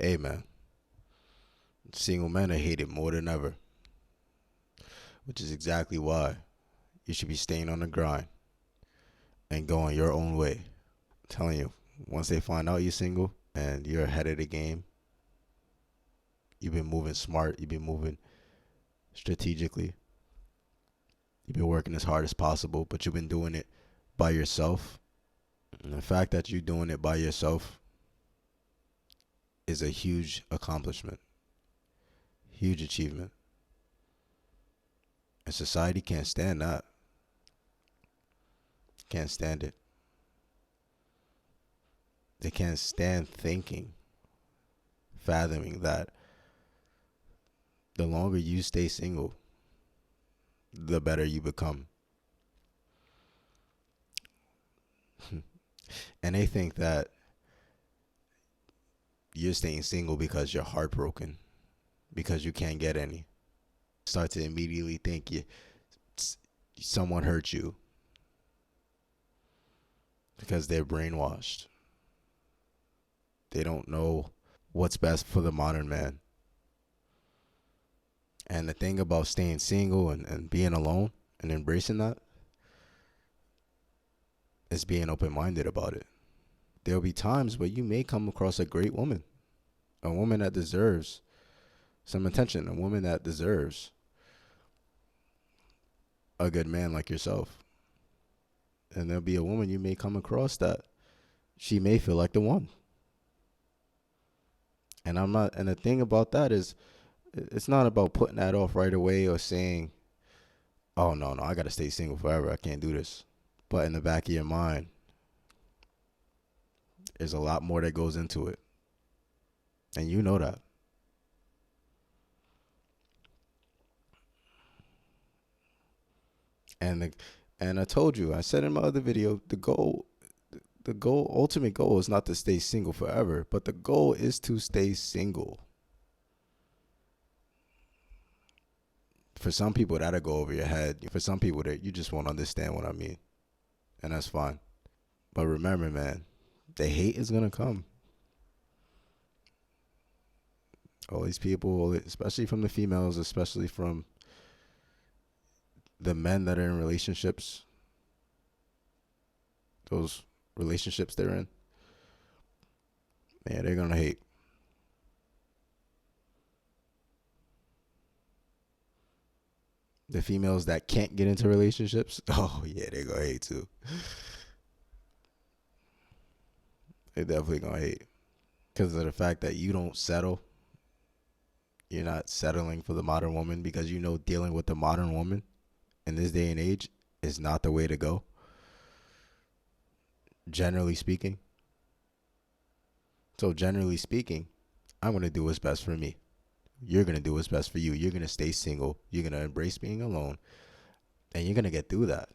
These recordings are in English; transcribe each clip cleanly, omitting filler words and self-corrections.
Hey man, single men are hated more than ever, which is exactly why you should be staying on the grind and going your own way. I'm telling you, once they find out you're single and you're ahead of the game, you've been moving smart, you've been moving strategically, you've been working as hard as possible, but you've been doing it by yourself. And the fact that you're doing it by yourself is a huge accomplishment, huge achievement. And society can't stand that. Can't stand it. They can't stand thinking, fathoming that the longer you stay single, the better you become. And they think that you're staying single because you're heartbroken, because you can't get any. Start to immediately think someone hurt you because they're brainwashed. They don't know what's best for the modern man. And the thing about staying single and being alone and embracing that is being open-minded about it. There'll be times where you may come across a great woman, a woman that deserves some attention, a woman that deserves a good man like yourself. And there'll be a woman you may come across that she may feel like the one. And the thing about that is, it's not about putting that off right away or saying, oh, no, I got to stay single forever. I can't do this. But in the back of your mind, there's a lot more that goes into it. And you know that. And I told you, I said in my other video, ultimate goal is not to stay single forever, but the goal is to stay single. For some people, that'll go over your head. For some people, that you just won't understand what I mean. And that's fine. But remember, man, the hate is going to come. All these people, especially from the females, especially from the men that are in relationships, those relationships they're in, man, they're going to hate. The females that can't get into relationships, oh, yeah, they're going to hate too. They're definitely going to hate. Because of the fact that you don't settle. You're not settling for the modern woman because you know dealing with the modern woman in this day and age is not the way to go. Generally speaking. So generally speaking, I'm going to do what's best for me. You're going to do what's best for you. You're going to stay single. You're going to embrace being alone. And you're going to get through that.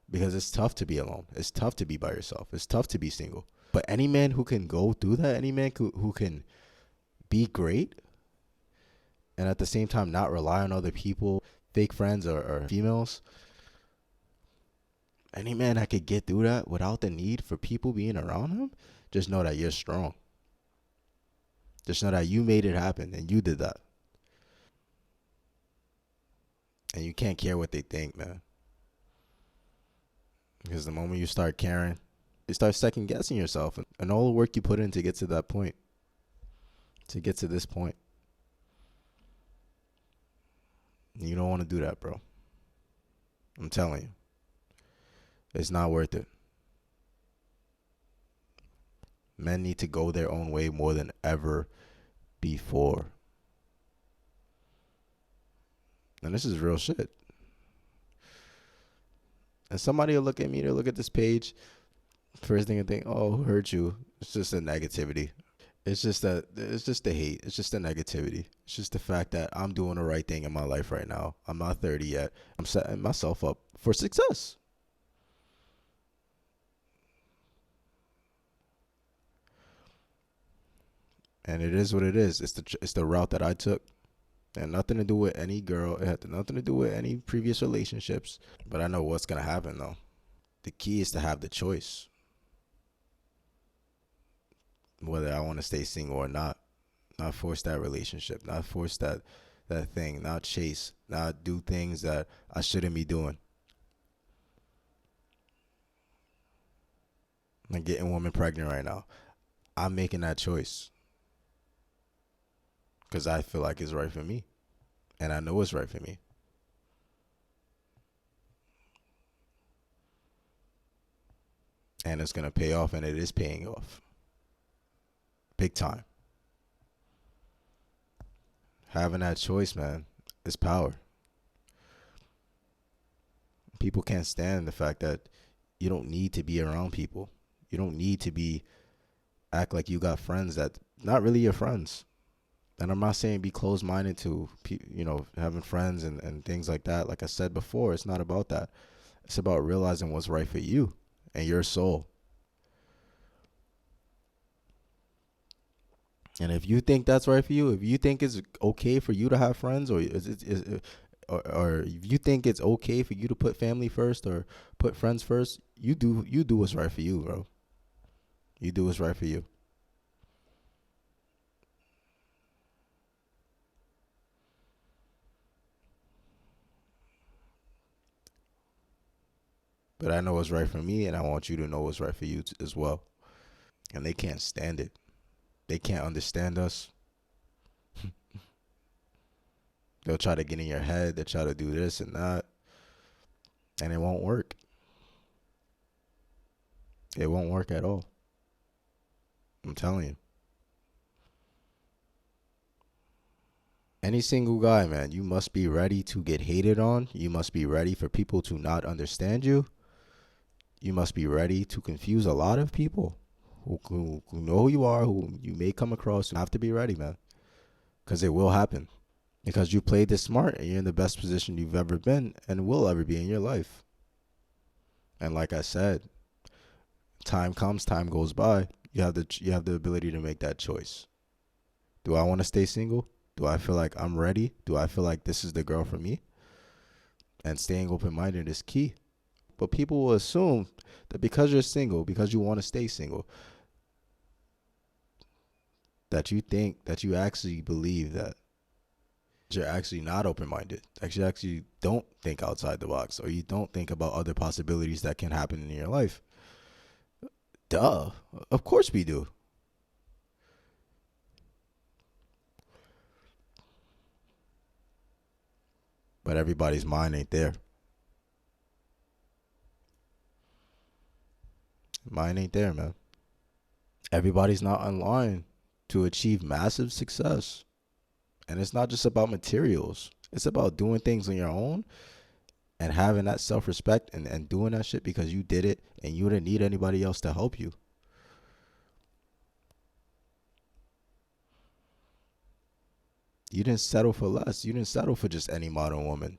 Because it's tough to be alone. It's tough to be by yourself. It's tough to be single. But any man who can go through that, any man who can be great and at the same time not rely on other people, fake friends or females, any man that could get through that without the need for people being around him, just know that you're strong. Just know that you made it happen and you did that. And you can't care what they think, man. Because the moment you start caring, you start second guessing yourself and all the work you put in to get to that point, to get to this point. You don't want to do that, bro. I'm telling you. It's not worth it. Men need to go their own way more than ever before. And this is real shit. And somebody will look at me, they'll look at this page, first thing and think, oh, who hurt you? It's just a negativity. It's just the hate. It's just the negativity. It's just the fact that I'm doing the right thing in my life right now. I'm not 30 yet. I'm setting myself up for success. And it is what it is. It's the route that I took. It had nothing to do with any girl. It had nothing to do with any previous relationships. But I know what's going to happen, though. The key is to have the choice. Whether I want to stay single or not. not force that relationship, not force that thing, not chase, not do things that I shouldn't be doing. I'm getting women pregnant right now. I'm making that choice because I feel like it's right for me, and I know it's right for me, and it's gonna pay off, and it is paying off, big time. Having that choice, man, is power. People can't stand the fact that you don't need to be around people. You don't need to be act like you got friends that not really your friends. And I'm not saying be closed minded to having friends and things like that. Like I said before, it's not about that. It's about realizing what's right for you and your soul. And if you think that's right for you, if you think it's okay for you to have friends, or if you think it's okay for you to put family first or put friends first, you do what's right for you, bro. You do what's right for you. But I know what's right for me, and I want you to know what's right for you as well. And they can't stand it. They can't understand us. They'll try to get in your head. They'll try to do this and that, and it won't work. It won't work at all. I'm telling you. Any single guy, man, you must be ready to get hated on. You must be ready for people to not understand you. You must be ready to confuse a lot of people who know who you are, who you may come across. You have to be ready, man, because it will happen. Because you played this smart and you're in the best position you've ever been and will ever be in your life. And like I said, time comes, time goes by. You have the ability to make that choice. Do I want to stay single? Do I feel like I'm ready? Do I feel like this is the girl for me? And staying open minded is key. But people will assume that because you're single, because you want to stay single, that you think that you actually believe that you're actually not open minded. That you actually don't think outside the box, or you don't think about other possibilities that can happen in your life. Duh. Of course we do. But everybody's mind ain't there. Mine ain't there, man. Everybody's not online to achieve massive success. And it's not just about materials. It's about doing things on your own and having that self respect and doing that shit because you did it and you didn't need anybody else to help you. You didn't settle for less. You didn't settle for just any modern woman.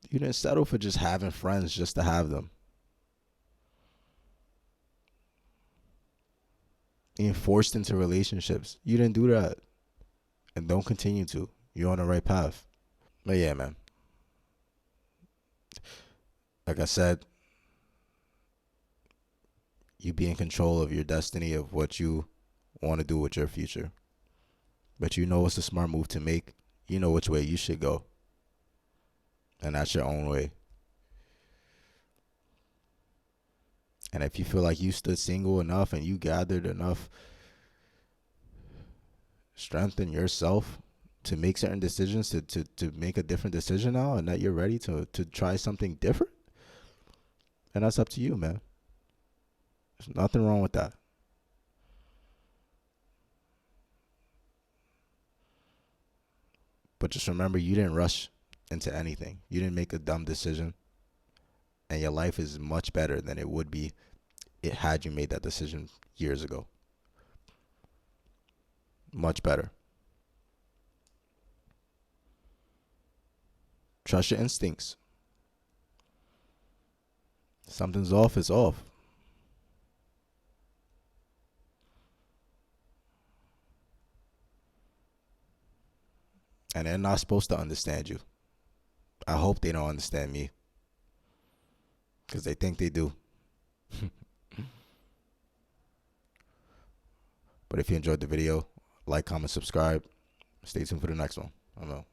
You didn't settle for just having friends just to have them. Being forced into relationships. You didn't do that. And don't continue to. You're on the right path. But yeah, man. Like I said, you be in control of your destiny of what you want to do with your future. But you know what's a smart move to make. You know which way you should go. And that's your own way. And if you feel like you stood single enough and you gathered enough strength in yourself to make certain decisions, to make a different decision now, and that you're ready to try something different, then that's up to you, man. There's nothing wrong with that. But just remember, you didn't rush into anything. You didn't make a dumb decision. And your life is much better than it would be it had you made that decision years ago. Much better. Trust your instincts. Something's off, it's off. And they're not supposed to understand you. I hope they don't understand me. because they think they do. But if you enjoyed the video, like, comment, subscribe. Stay tuned for the next one. I don't know.